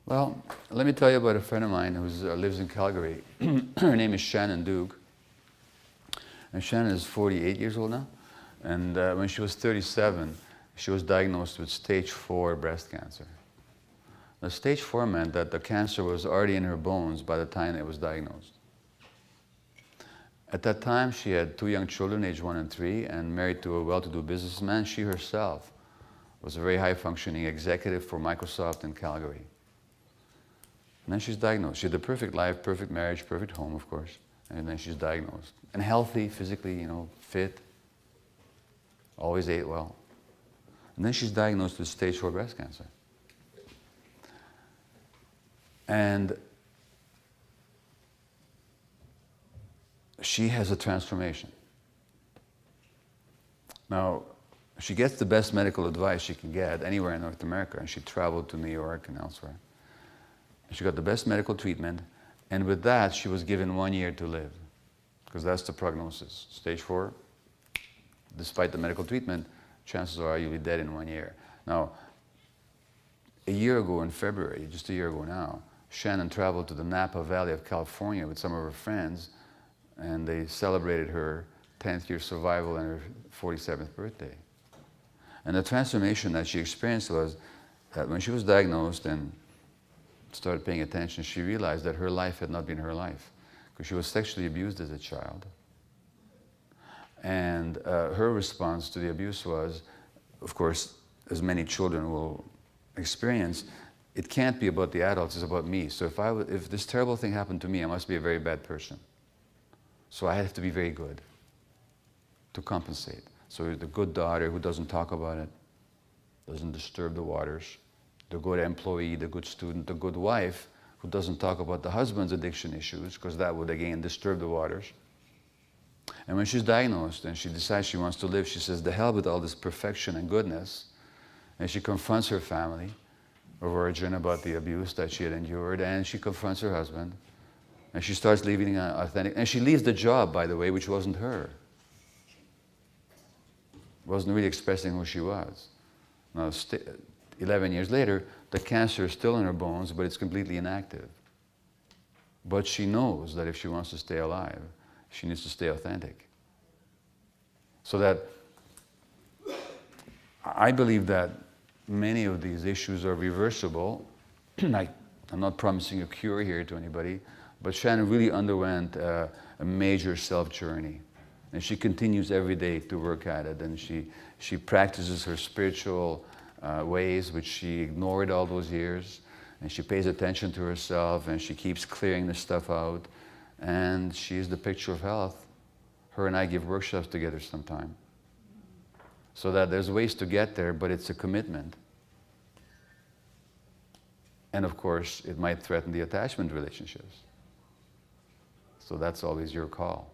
Well, let me tell you about a friend of mine who lives in Calgary. Her name is Shannon Duke. And Shannon is 48 years old now. And when she was 37, she was diagnosed with stage 4 breast cancer. The stage 4 meant that the cancer was already in her bones by the time it was diagnosed. At that time, she had 2 young children, aged 1 and 3, and married to a well-to-do businessman. She herself was a very high-functioning executive for Microsoft in Calgary. And then she's diagnosed. She had the perfect life, perfect marriage, perfect home, of course. And then she's diagnosed. And healthy, physically, fit. Always ate well. And then she's diagnosed with stage 4 breast cancer. And she has a transformation. Now, she gets the best medical advice she can get anywhere in North America, and she traveled to New York and elsewhere. She got the best medical treatment, and with that, she was given 1 year to live, because that's the prognosis. Stage 4, despite the medical treatment, chances are you'll be dead in 1 year. Now, a year ago in February, just a year ago now, Shannon traveled to the Napa Valley of California with some of her friends, and they celebrated her 10th year survival and her 47th birthday. And the transformation that she experienced was that when she was diagnosed and started paying attention, she realized that her life had not been her life, because she was sexually abused as a child. And her response to the abuse was, of course, as many children will experience, it can't be about the adults, it's about me. So if this terrible thing happened to me, I must be a very bad person. So I have to be very good to compensate. So the good daughter who doesn't talk about it, doesn't disturb the waters, the good employee, the good student, the good wife who doesn't talk about the husband's addiction issues, because that would again disturb the waters. And when she's diagnosed and she decides she wants to live, she says, the hell with all this perfection and goodness. And she confronts her family of origin about the abuse that she had endured, and she confronts her husband, and she starts living authentic. And she leaves the job, by the way, which wasn't her. Wasn't really expressing who she was. Now, 11 years later, the cancer is still in her bones, but it's completely inactive. But she knows that if she wants to stay alive, she needs to stay authentic. So that I believe that many of these issues are reversible. I'm not promising a cure here to anybody, but Shannon really underwent a major self-journey. And she continues every day to work at it, and she practices her spiritual ways, which she ignored all those years, and she pays attention to herself, and she keeps clearing this stuff out, and she's the picture of health. Her and I give workshops together sometime. So that there's ways to get there, but it's a commitment. And of course, it might threaten the attachment relationships. So that's always your call.